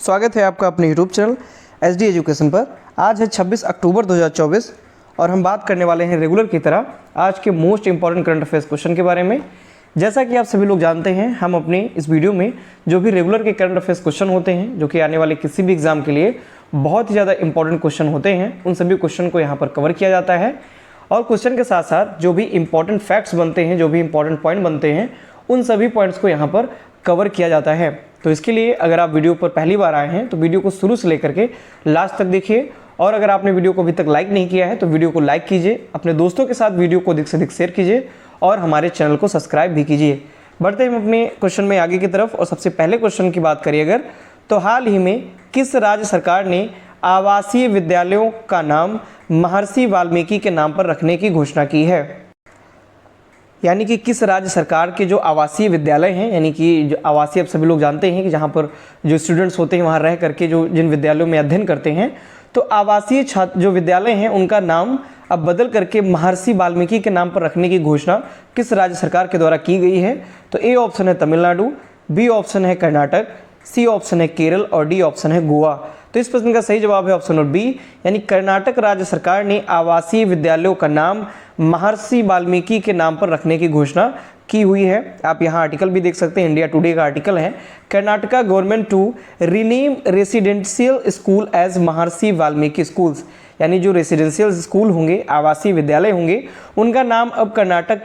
स्वागत है आपका अपने यूट्यूब चैनल SD एजुकेशन पर। आज है 26 अक्टूबर 2024 और हम बात करने वाले हैं रेगुलर की तरह आज के most important current affairs question के बारे में। जैसा कि आप सभी लोग जानते हैं, हम अपने इस वीडियो में जो भी रेगुलर के करंट अफेयर्स क्वेश्चन होते हैं, जो कि आने वाले किसी भी एग्जाम के लिए बहुत ही ज़्यादा इंपॉर्टेंट क्वेश्चन होते हैं, उन सभी क्वेश्चन को यहाँ पर कवर किया जाता है। और क्वेश्चन के साथ साथ जो भी इंपॉर्टेंट फैक्ट्स बनते हैं, जो भी इंपॉर्टेंट पॉइंट बनते हैं, उन सभी पॉइंट्स को यहाँ पर कवर किया जाता है। तो इसके लिए अगर आप वीडियो पर पहली बार आए हैं तो वीडियो को शुरू से लेकर के लास्ट तक देखिए, और अगर आपने वीडियो को अभी तक लाइक नहीं किया है तो वीडियो को लाइक कीजिए, अपने दोस्तों के साथ वीडियो को अधिक से अधिक शेयर कीजिए और हमारे चैनल को सब्सक्राइब भी कीजिए। बढ़ते हैं अपने क्वेश्चन में आगे की तरफ। और सबसे पहले क्वेश्चन की बात करिए अगर, तो हाल ही में किस राज्य सरकार ने आवासीय विद्यालयों का नाम महर्षि वाल्मीकि के नाम पर रखने की घोषणा की है? यानी कि किस राज्य सरकार के जो आवासीय विद्यालय हैं, यानी कि जो आवासीय, आप सभी लोग जानते हैं कि जहाँ पर जो स्टूडेंट्स होते हैं वहाँ रह करके जो जिन विद्यालयों में अध्ययन करते हैं, तो आवासीय छात्र जो विद्यालय हैं उनका नाम अब बदल करके महर्षि वाल्मीकि के नाम पर रखने की घोषणा किस राज्य सरकार के द्वारा की गई है? तो ए ऑप्शन है तमिलनाडु, बी ऑप्शन है कर्नाटक, सी ऑप्शन है केरल और डी ऑप्शन है गोवा। तो इस प्रश्न का सही जवाब है ऑप्शन नंबर बी, यानी कर्नाटक राज्य सरकार ने आवासीय विद्यालयों का नाम महर्षि वाल्मीकि के नाम पर रखने की घोषणा की हुई है। आप यहाँ आर्टिकल भी देख सकते हैं, इंडिया टुडे का आर्टिकल है, Karnataka government to rename residential school as Maharshi Valmiki schools. यानी जो रेसिडेंशियल स्कूल होंगे, आवासीय विद्यालय होंगे, उनका नाम अब कर्नाटक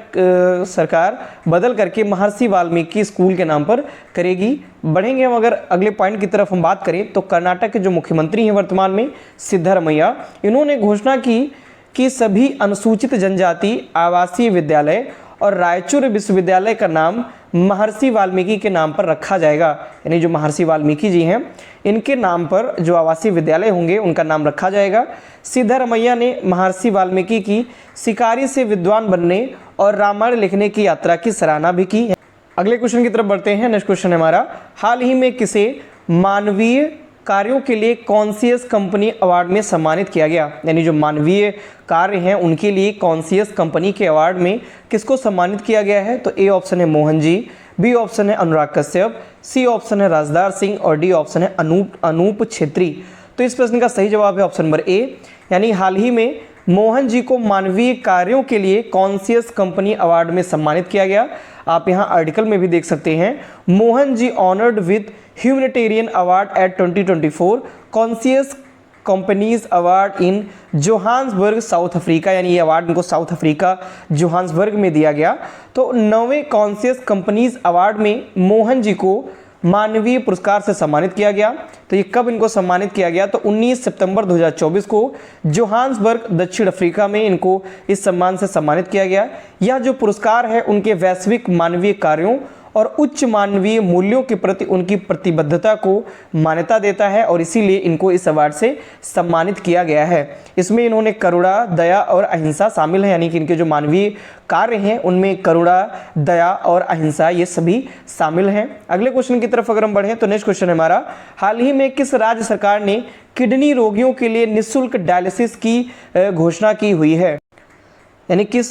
सरकार बदल करके महर्षि वाल्मीकि स्कूल के नाम पर करेगी। बढ़ेंगे हम अगर अगले पॉइंट की तरफ हम बात करें, तो कर्नाटक के जो मुख्यमंत्री हैं वर्तमान में, सिद्धरमैया, इन्होंने घोषणा की कि सभी अनुसूचित जनजाति आवासीय विद्यालय और रायचूर विश्वविद्यालय का नाम महर्षि वाल्मीकि के नाम पर रखा जाएगा। यानी जो महर्षि वाल्मीकि जी हैं, इनके नाम पर जो आवासीय विद्यालय होंगे उनका नाम रखा जाएगा। सिद्धरमैया ने महर्षि वाल्मीकि की शिकारी से विद्वान बनने और रामायण लिखने की यात्रा की सराहना भी की है। अगले क्वेश्चन की तरफ बढ़ते हैं। नेक्स्ट क्वेश्चन है हमारा, हाल ही में किसे मानवीय कार्यों के लिए कॉन्शियस कंपनी अवार्ड में सम्मानित किया गया? यानी जो मानवीय कार्य हैं उनके लिए कॉन्शियस कंपनी के अवार्ड में किसको सम्मानित किया गया है? तो ए ऑप्शन है मोहन जी, बी ऑप्शन है अनुराग कश्यप, सी ऑप्शन है राजदार सिंह और डी ऑप्शन है अनूप छेत्री। तो इस प्रश्न का सही जवाब है ऑप्शन नंबर ए, यानी हाल ही में मोहन जी को मानवीय कार्यों के लिए कॉन्शियस कंपनी अवार्ड में सम्मानित किया गया। आप यहाँ आर्टिकल में भी देख सकते हैं, Mohan ji honoured with humanitarian award at 2024 conscious companies award in Johannesburg South Africa. यानी ये अवार्ड इनको साउथ अफ्रीका जोहान्सबर्ग में दिया गया। तो 9वें कॉन्शियस कंपनीज अवार्ड में मोहन जी को मानवीय पुरस्कार से सम्मानित किया गया। तो ये कब इनको सम्मानित किया गया? तो 19 सितंबर 2024 को जोहान्सबर्ग दक्षिण अफ्रीका में इनको इस सम्मान से सम्मानित किया गया। यह जो पुरस्कार है उनके वैश्विक मानवीय कार्यों और उच्च मानवीय मूल्यों के प्रति उनकी प्रतिबद्धता को मान्यता देता है और इसीलिए इनको इस अवार्ड से सम्मानित किया गया है। इसमें इन्होंने करुणा, दया और अहिंसा शामिल है, यानी कि इनके जो मानवीय कार्य हैं उनमें करुणा, दया और अहिंसा ये सभी शामिल हैं। अगले क्वेश्चन की तरफ अगर हम बढ़ें तो नेक्स्ट क्वेश्चन है हमारा, हाल ही में किस राज्य सरकार ने किडनी रोगियों के लिए निःशुल्क डायलिसिस की घोषणा की हुई है? यानी किस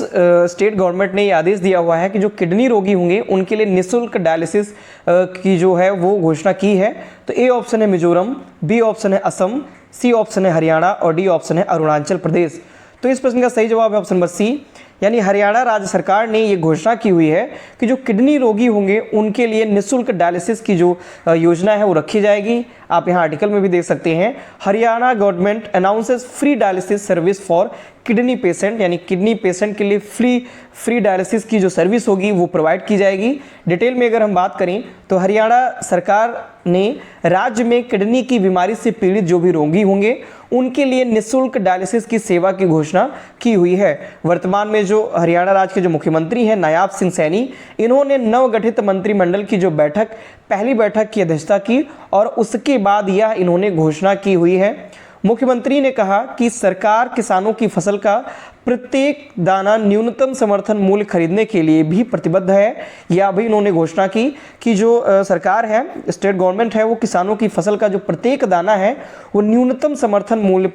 स्टेट गवर्नमेंट ने ये आदेश दिया हुआ है कि जो किडनी रोगी होंगे उनके लिए निःशुल्क डायलिसिस की जो है वो घोषणा की है? तो ए ऑप्शन है मिजोरम, बी ऑप्शन है असम, सी ऑप्शन है हरियाणा और डी ऑप्शन है अरुणाचल प्रदेश। तो इस प्रश्न का सही जवाब है ऑप्शन नंबर सी, यानी हरियाणा राज्य सरकार ने ये घोषणा की हुई है कि जो किडनी रोगी होंगे उनके लिए निःशुल्क डायलिसिस की जो योजना है वो रखी जाएगी। आप यहाँ आर्टिकल में भी देख सकते हैं, Haryana government announces free dialysis service for kidney patient, यानी किडनी पेशेंट के लिए फ्री डायलिसिस की जो सर्विस होगी वो प्रोवाइड की जाएगी। डिटेल में अगर हम बात करें तो हरियाणा सरकार ने राज्य में किडनी की बीमारी से पीड़ित जो भी रोगी होंगे उनके लिए निःशुल्क डायलिसिस की सेवा की घोषणा की हुई है। वर्तमान में जो हरियाणा राज्य के जो मुख्यमंत्री हैं नायाब सिंह सैनी, इन्होंने नवगठित मंत्रिमंडल की जो पहली बैठक की अध्यक्षता की और उसके बाद यह इन्होंने घोषणा की हुई है। मुख्यमंत्री ने कहा कि सरकार किसानों की फसल का प्रत्येक दाना न्यूनतम समर्थन मूल्य खरीदने के लिए भी प्रतिबद्ध है। यह भी इन्होंने घोषणा की कि जो सरकार है, स्टेट गवर्नमेंट है, वो किसानों की फसल का जो प्रत्येक दाना है वो न्यूनतम समर्थन मूल्य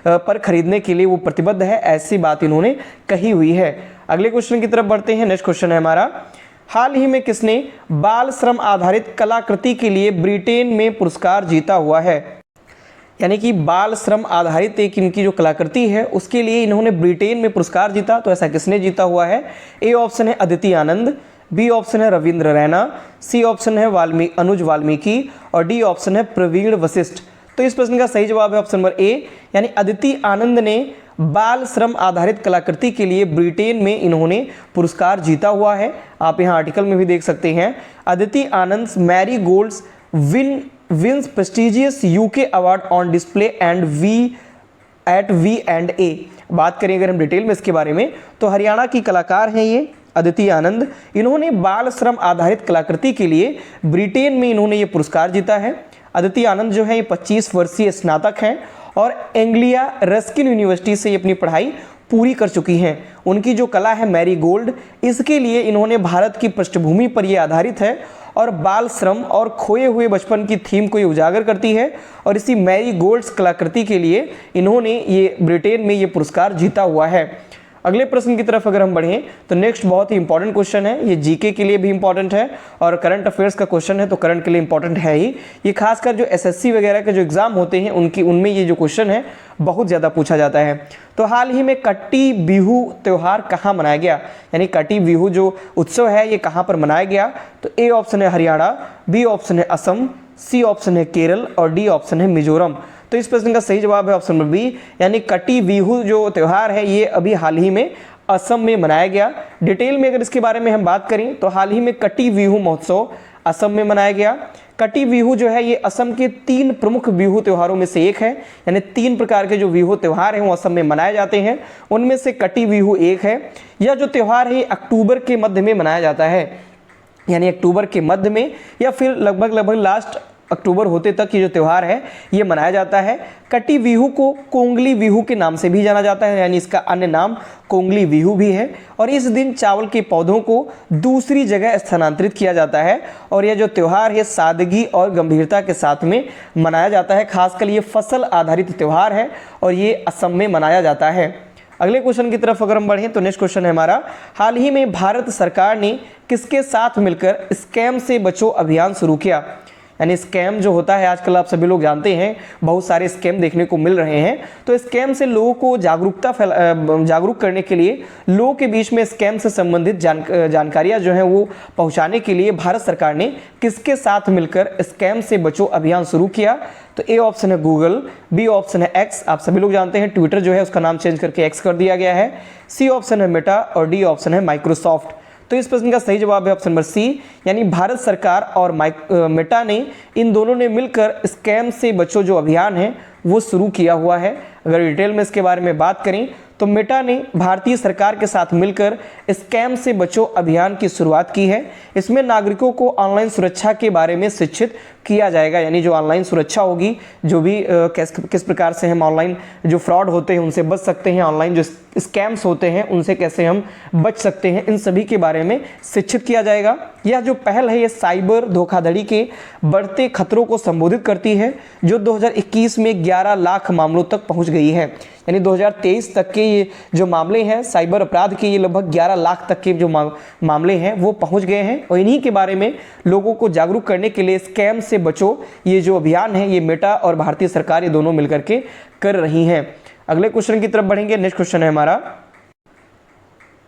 पर खरीदने के लिए वो प्रतिबद्ध है। ऐसी बात इन्होंने कही हुई है। अगले क्वेश्चन की तरफ बढ़ते हैं। नेक्स्ट क्वेश्चन है हमारा, हाल ही में किसने बाल श्रम आधारित कलाकृति के लिए ब्रिटेन में पुरस्कार जीता हुआ है? यानी कि बाल श्रम आधारित एक इनकी जो कलाकृति है उसके लिए इन्होंने ब्रिटेन में पुरस्कार जीता, तो ऐसा किसने जीता हुआ है? ए ऑप्शन है अदिति आनंद, बी ऑप्शन है रविंद्र रैना, सी ऑप्शन है अनुज वाल्मीकि और डी ऑप्शन है प्रवीण वशिष्ठ। तो इस प्रश्न का सही जवाब है ऑप्शन नंबर ए, यानी अदिति आनंद ने बाल श्रम आधारित कलाकृति के लिए ब्रिटेन में इन्होंने पुरस्कार जीता हुआ है। आप यहाँ आर्टिकल में भी देख सकते हैं, Aditi Anand Marigolds wins prestigious UK award on display and V&A। बात करें अगर हम डिटेल में इसके बारे में, तो हरियाणा की कलाकार हैं ये अदिति आनंद। इन्होंने बाल श्रम आधारित कलाकृति के लिए ब्रिटेन में इन्होंने ये पुरस्कार जीता है। अदिति आनंद जो है ये 25 वर्षीय स्नातक हैं और एंग्लिया रस्किन यूनिवर्सिटी से ये अपनी पढ़ाई पूरी कर चुकी हैं। उनकी जो कला है मैरी गोल्ड, इसके लिए इन्होंने भारत की पृष्ठभूमि पर ये आधारित है और बाल श्रम और खोए हुए बचपन की थीम को ये उजागर करती है और इसी मैरी गोल्ड्स कलाकृति के लिए इन्होंने ये ब्रिटेन में ये पुरस्कार जीता हुआ है। अगले प्रश्न की तरफ अगर हम बढ़ें तो नेक्स्ट बहुत ही इंपॉर्टेंट क्वेश्चन है, ये जीके के लिए भी इंपॉर्टेंट है और करंट अफेयर्स का क्वेश्चन है तो करंट के लिए इंपॉर्टेंट है ही। ये खासकर जो एसएससी वगैरह के जो एग्जाम होते हैं उनमें ये जो क्वेश्चन है बहुत ज़्यादा पूछा जाता है। तो हाल ही में कट्टी बिहू त्यौहार कहाँ मनाया गया? यानी कट्टी बिहू जो उत्सव है ये कहाँ पर मनाया गया? तो ए ऑप्शन है हरियाणा, बी ऑप्शन है असम, सी ऑप्शन है केरल और डी ऑप्शन है मिजोरम। तो इस प्रश्न का सही जवाब है ऑप्शन नंबर बी, यानी कट्टी बिहू जो त्यौहार है ये अभी हाल ही में असम में मनाया गया। डिटेल में अगर इसके बारे में हम बात करें तो हाल ही में कट्टी बिहू महोत्सव असम में मनाया गया। कट्टी बिहू जो है ये असम के 3 प्रमुख बिहू त्योहारों में से एक है, यानी 3 प्रकार के जो बिहू त्यौहार हैं वो असम में मनाए जाते हैं, उनमें से कट्टी बिहू एक है। यह जो त्यौहार है अक्टूबर के मध्य में मनाया जाता है, यानी अक्टूबर के मध्य में या फिर लगभग लास्ट अक्टूबर होते तक ये जो त्यौहार है ये मनाया जाता है। कट्टी बिहू को कोंगली बिहू के नाम से भी जाना जाता है, यानी इसका अन्य नाम कोंगली बिहू भी है। और इस दिन चावल के पौधों को दूसरी जगह स्थानांतरित किया जाता है और यह जो त्यौहार है सादगी और गंभीरता के साथ में मनाया जाता है। खासकर ये फसल आधारित त्यौहार है और ये असम में मनाया जाता है। अगले क्वेश्चन की तरफ अगर हम बढ़ें तो नेक्स्ट क्वेश्चन है हमारा, हाल ही में भारत सरकार ने किसके साथ मिलकर स्कैम से बचो अभियान शुरू किया? यानी स्कैम जो होता है आजकल आप सभी लोग जानते हैं बहुत सारे स्कैम देखने को मिल रहे हैं, तो स्कैम से लोगों को जागरूक करने के लिए लोगों के बीच में स्कैम से संबंधित जानकारियां जो हैं वो पहुंचाने के लिए भारत सरकार ने किसके साथ मिलकर स्कैम से बचो अभियान शुरू किया? तो ए ऑप्शन है गूगल, बी ऑप्शन है एक्स, आप सभी लोग जानते हैं ट्विटर जो है उसका नाम चेंज करके एक्स कर दिया गया है, सी ऑप्शन है मेटा और डी ऑप्शन है माइक्रोसॉफ्ट। तो इस प्रश्न का सही जवाब है ऑप्शन नंबर सी, यानी भारत सरकार और मेटा ने इन दोनों ने मिलकर स्कैम से बचो जो अभियान है वो शुरू किया हुआ है। अगर डिटेल में इसके बारे में बात करें तो मेटा ने भारतीय सरकार के साथ मिलकर स्कैम से बचो अभियान की शुरुआत की है। इसमें नागरिकों को ऑनलाइन सुरक्षा के बारे में शिक्षित किया जाएगा, यानी जो ऑनलाइन सुरक्षा होगी, जो भी किस प्रकार से हम ऑनलाइन जो फ्रॉड होते हैं उनसे बच सकते हैं, ऑनलाइन जो स्कैम्स होते हैं उनसे कैसे हम बच सकते हैं, इन सभी के बारे में शिक्षित किया जाएगा। यह जो पहल है ये साइबर धोखाधड़ी के बढ़ते खतरों को संबोधित करती है, जो 2021 में 11 लाख मामलों तक पहुंच गई है। यानी 2023 तक के ये जो मामले हैं साइबर अपराध के, ये लगभग 11 लाख तक के जो मामले हैं वो पहुंच गए हैं। और इन्हीं के बारे में लोगों को जागरूक करने के लिए स्कैम से बचो ये जो अभियान है ये मेटा और भारतीय सरकार ये दोनों मिलकर के कर रही हैं। अगले क्वेश्चन की तरफ बढ़ेंगे। नेक्स्ट क्वेश्चन है हमारा,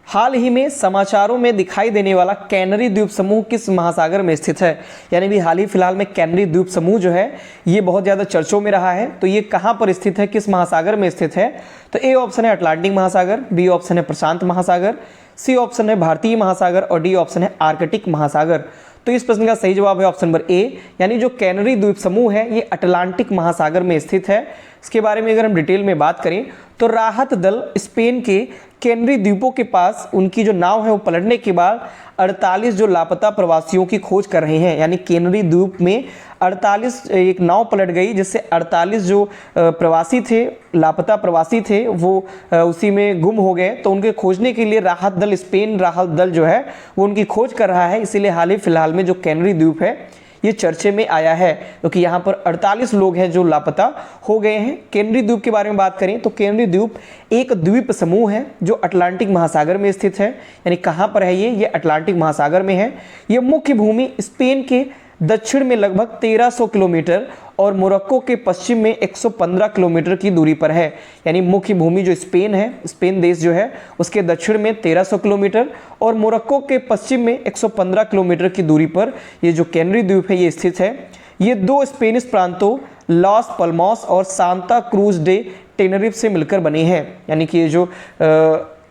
हाल ही में समाचारों में दिखाई देने वाला कैनरी द्वीप समूह किस महासागर में स्थित है? यानी भी हाल ही फिलहाल में कैनरी द्वीप समूह जो है ये बहुत ज़्यादा चर्चों में रहा है, तो ये कहाँ पर स्थित है, किस महासागर में स्थित है? तो ए ऑप्शन है अटलांटिक महासागर, बी ऑप्शन है प्रशांत महासागर, सी ऑप्शन है भारतीय महासागर और डी ऑप्शन है आर्कटिक महासागर। तो इस प्रश्न का सही जवाब है ऑप्शन नंबर ए, यानी जो कैनरी द्वीप समूह है ये अटलांटिक महासागर में स्थित है। इसके बारे में अगर हम डिटेल में बात करें तो राहत दल स्पेन के कैनरी द्वीपों के पास उनकी जो नाव है वो पलटने के बाद 48 जो लापता प्रवासियों की खोज कर रहे हैं। यानी कैनरी द्वीप में 48 एक नाव पलट गई जिससे 48 जो प्रवासी थे, लापता प्रवासी थे, वो उसी में गुम हो गए। तो उनके खोजने के लिए राहत दल, स्पेन राहत दल जो है वो उनकी खोज कर रहा है। इसीलिए हाल ही फिलहाल में जो कैनरी द्वीप है ये चर्चे में आया है, क्योंकि यहाँ पर 48 लोग हैं जो लापता हो गए हैं। केनरी द्वीप के बारे में बात करें तो केनरी द्वीप एक द्वीप समूह है जो अटलांटिक महासागर में स्थित है। यानी कहाँ पर है ये अटलांटिक महासागर में है। ये मुख्य भूमि स्पेन के दक्षिण में लगभग 1300 किलोमीटर और मोरक्को के पश्चिम में 115 किलोमीटर की दूरी पर है। यानी मुख्य भूमि जो स्पेन है, स्पेन देश जो है उसके दक्षिण में 1300 किलोमीटर और मोरक्को के पश्चिम में 115 किलोमीटर की दूरी पर ये जो कैनरी द्वीप है ये स्थित है। ये दो स्पेनिश प्रांतों लॉस पल्मोस और सांता क्रूज डे टेनरिफ से मिलकर बने हैं। यानी कि ये जो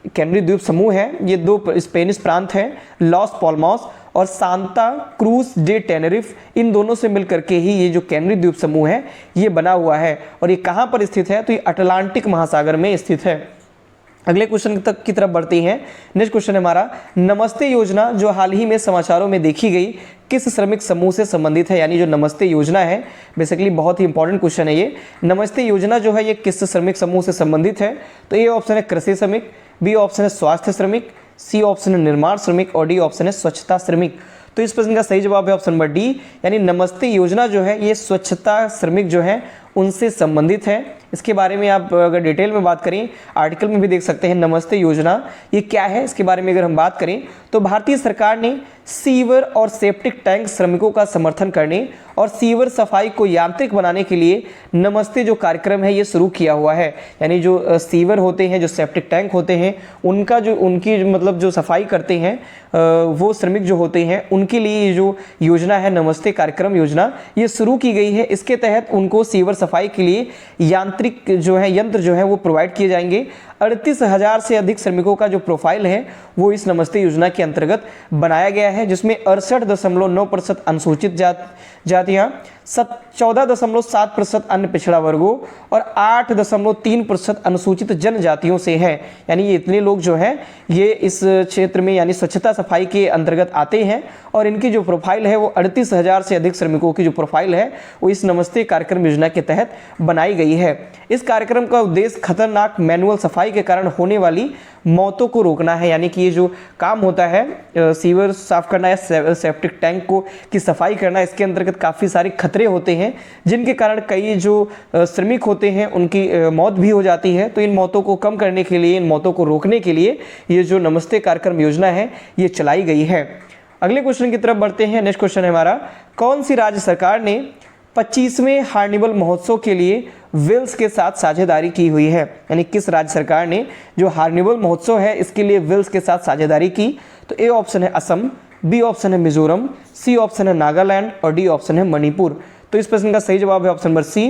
कैनरी द्वीप समूह है ये दो स्पेनिश प्रांत हैं, लॉस पल्मोस और सांता क्रूज डे टेनरिफ, इन दोनों से मिलकर के ही ये जो कैनरी द्वीप समूह है ये बना हुआ है। और ये कहाँ पर स्थित है तो ये अटलांटिक महासागर में स्थित है। अगले क्वेश्चन तक की तरफ बढ़ते हैं। नेक्स्ट क्वेश्चन है हमारा, नमस्ते योजना जो हाल ही में समाचारों में देखी गई किस श्रमिक समूह से संबंधित है। यानी जो नमस्ते योजना है, बेसिकली बहुत ही इंपॉर्टेंट क्वेश्चन है ये। नमस्ते योजना जो है ये किस श्रमिक समूह से संबंधित है। तो ए ऑप्शन है कृषि श्रमिक, बी ऑप्शन है स्वास्थ्य श्रमिक, सी ऑप्शन है निर्माण श्रमिक और डी ऑप्शन है स्वच्छता श्रमिक। तो इस प्रश्न का सही जवाब है ऑप्शन नंबर डी, यानी नमस्ते योजना जो है ये स्वच्छता श्रमिक जो है उनसे संबंधित है। इसके बारे में आप अगर डिटेल में बात करें, आर्टिकल में भी देख सकते हैं नमस्ते योजना ये क्या है। इसके बारे में अगर हम बात करें तो भारतीय सरकार ने सीवर और सेप्टिक टैंक श्रमिकों का समर्थन करने और सीवर सफाई को यांत्रिक बनाने के लिए नमस्ते जो कार्यक्रम है ये शुरू किया हुआ है। यानी जो सीवर होते हैं, जो सेप्टिक टैंक होते हैं, उनका जो उनकी मतलब जो सफाई करते हैं वो श्रमिक जो होते हैं उनके लिए ये जो योजना है नमस्ते कार्यक्रम योजना ये शुरू की गई है। इसके तहत उनको सीवर सफाई के लिए यांत्रिक जो है यंत्र जो है वो प्रोवाइड किए जाएंगे। 38,000 से अधिक श्रमिकों का जो प्रोफाइल है वो इस नमस्ते योजना के अंतर्गत बनाया गया है, जिसमें 68.9% अनुसूचित जातियां, 14.7% अन्य पिछड़ा वर्गों और 8.3% अनुसूचित जनजातियों से है। यानी ये इतने लोग जो हैं ये इस क्षेत्र में यानी स्वच्छता सफाई के अंतर्गत आते हैं और इनकी जो प्रोफाइल है वो 38,000 से अधिक श्रमिकों की जो प्रोफाइल है वो इस नमस्ते कार्यक्रम योजना के तहत बनाई गई है। इस कार्यक्रम का उद्देश्य खतरनाक मैनुअल सफाई के कारण होने वाली मौतों को रोकना है। यानी कि ये जो काम होता है सीवर साफ करना या सेप्टिक टैंक को की सफाई करना, इसके अंतर्गत काफ़ी सारे खतरे होते हैं जिनके कारण कई जो श्रमिक होते हैं उनकी मौत भी हो जाती है। तो इन मौतों को कम करने के लिए, इन मौतों को रोकने के लिए ये जो नमस्ते कार्यक्रम योजना है ये चलाई गई है। अगले क्वेश्चन की तरफ बढ़ते हैं। नेक्स्ट क्वेश्चन है हमारा, कौन सी राज्य सरकार ने 25वें हार्निवल महोत्सव के लिए वेल्स के साथ साझेदारी की हुई है। यानी किस राज्य सरकार ने जो हार्निवल महोत्सव है इसके लिए वेल्स के साथ साझेदारी की। तो ए ऑप्शन है असम, बी ऑप्शन है मिजोरम, सी ऑप्शन है नागालैंड और डी ऑप्शन है मणिपुर। तो इस प्रश्न का सही जवाब है ऑप्शन नंबर सी,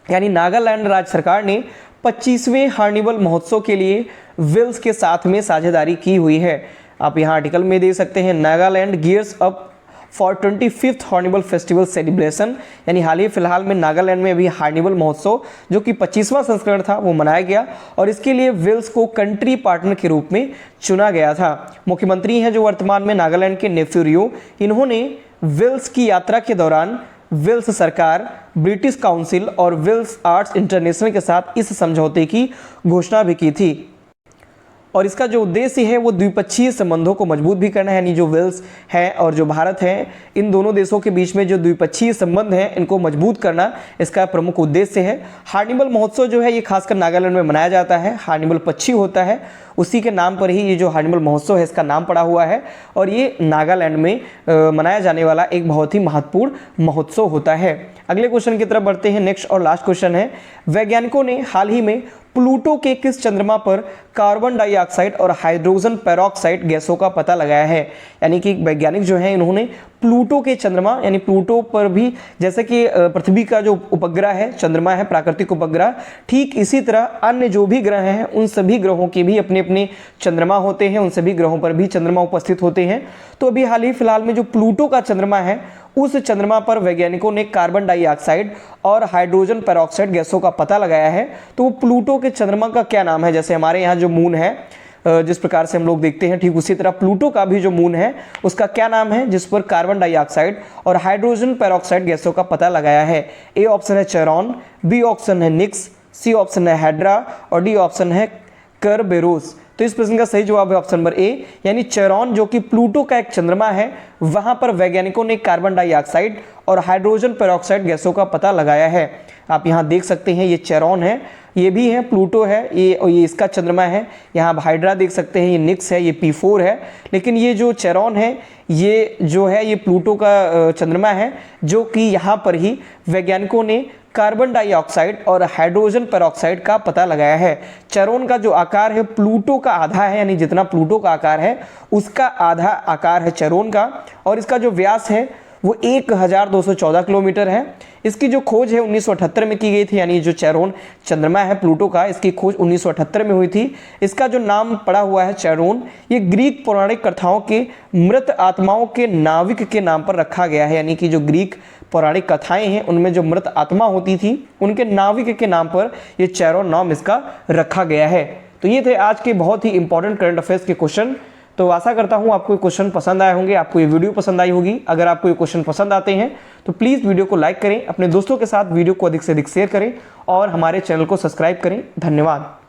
यानी नागालैंड राज्य सरकार ने 25वें हार्निवल महोत्सव के लिए वेल्स के साथ में साझेदारी की हुई है। आप यहाँ आर्टिकल में देख सकते हैं, Nagaland gears up for 25th Hornbill festival celebration. यानी हाल ही फिलहाल में नागालैंड में अभी हार्निवल महोत्सव जो कि 25वां संस्करण था वो मनाया गया और इसके लिए वेल्स को कंट्री पार्टनर के रूप में चुना गया था। मुख्यमंत्री हैं जो वर्तमान में नागालैंड के नेफ्यू रियो, इन्होंने वेल्स की यात्रा के दौरान वेल्स सरकार, ब्रिटिश काउंसिल और वेल्स आर्ट्स इंटरनेशनल के साथ इस समझौते की घोषणा भी की थी। और इसका जो उद्देश्य है वो द्विपक्षीय संबंधों को मजबूत भी करना है। यानी जो वेल्स है और जो भारत है, इन दोनों देशों के बीच में जो द्विपक्षीय संबंध हैं इनको मजबूत करना इसका प्रमुख उद्देश्य है। हार्निवल महोत्सव जो है ये खासकर नागालैंड में मनाया जाता है। हार्निवल पक्षी होता है, उसी के नाम पर ही ये जो हार्निवल महोत्सव है इसका नाम पड़ा हुआ है और ये नागालैंड में मनाया जाने वाला एक बहुत ही महत्वपूर्ण महोत्सव होता है। अगले क्वेश्चन की तरफ बढ़ते हैं। नेक्स्ट और लास्ट क्वेश्चन है, वैज्ञानिकों ने हाल ही में प्लूटो के किस चंद्रमा पर कार्बन डाइऑक्साइड और हाइड्रोजन पेरोक्साइड गैसों का पता लगाया है। यानी कि वैज्ञानिक जो हैं इन्होंने प्लूटो के चंद्रमा यानी प्लूटो पर भी, जैसे कि पृथ्वी का जो उपग्रह है चंद्रमा है प्राकृतिक उपग्रह, ठीक इसी तरह अन्य जो भी ग्रह हैं उन सभी ग्रहों के भी अपने अपने चंद्रमा होते हैं, उन सभी ग्रहों पर भी चंद्रमा उपस्थित होते हैं। तो अभी हाल ही फिलहाल में जो प्लूटो का चंद्रमा है उस चंद्रमा पर वैज्ञानिकों ने कार्बन डाइऑक्साइड और हाइड्रोजन पेरोक्साइड गैसों का पता लगाया है। तो वो प्लूटो के चंद्रमा का क्या नाम है। जैसे हमारे यहाँ जो मून है जिस प्रकार से हम लोग देखते हैं, ठीक उसी तरह प्लूटो का भी जो मून है उसका क्या नाम है जिस पर कार्बन डाइऑक्साइड और हाइड्रोजन पेरोक्साइड गैसों का पता लगाया है। ए ऑप्शन है चेरॉन, बी ऑप्शन है निक्स, सी ऑप्शन है हेड्रा और डी ऑप्शन है करबेरोस। तो तो इस प्रश्न का सही जवाब है ऑप्शन नंबर ए, यानी चेरॉन जो कि प्लूटो का एक चंद्रमा है, वहां पर वैज्ञानिकों ने कार्बन डाइऑक्साइड और हाइड्रोजन पेरोक्साइड गैसों का पता लगाया है। आप यहाँ देख सकते हैं ये चेरॉन है, ये भी है, प्लूटो है, ये इसका चंद्रमा है। यहाँ आप हाइड्रा देख सकते हैं, ये निक्स है, ये P4 है। लेकिन ये जो चेरॉन है ये जो है ये प्लूटो का चंद्रमा है, जो कि यहाँ पर ही वैज्ञानिकों ने कार्बन डाइऑक्साइड और हाइड्रोजन पेरोक्साइड का पता लगाया है। चेरॉन का जो आकार है प्लूटो का आधा है, यानी जितना प्लूटो का आकार है उसका आधा आकार है चेरॉन का, और इसका जो व्यास है वो 1214 किलोमीटर है। इसकी जो खोज है 1978 में की गई थी, यानी जो चेरॉन चंद्रमा है प्लूटो का, इसकी खोज 1978 में हुई थी। इसका जो नाम पड़ा हुआ है चेरॉन, ये ग्रीक पौराणिक कथाओं के मृत आत्माओं के नाविक के नाम पर रखा गया है, यानी कि जो ग्रीक पौराणिक कथाएं हैं उनमें जो मृत आत्मा होती थी उनके नाविक के नाम पर ये चेरॉन नाम इसका रखा गया है। तो ये थे आज के बहुत ही इंपॉर्टेंट करंट अफेयर्स के क्वेश्चन। तो आशा करता हूं आपको ये क्वेश्चन पसंद आए होंगे, आपको ये वीडियो पसंद आई होगी। अगर आपको ये क्वेश्चन पसंद आते हैं तो प्लीज़ वीडियो को लाइक करें, अपने दोस्तों के साथ वीडियो को अधिक से अधिक शेयर करें और हमारे चैनल को सब्सक्राइब करें। धन्यवाद।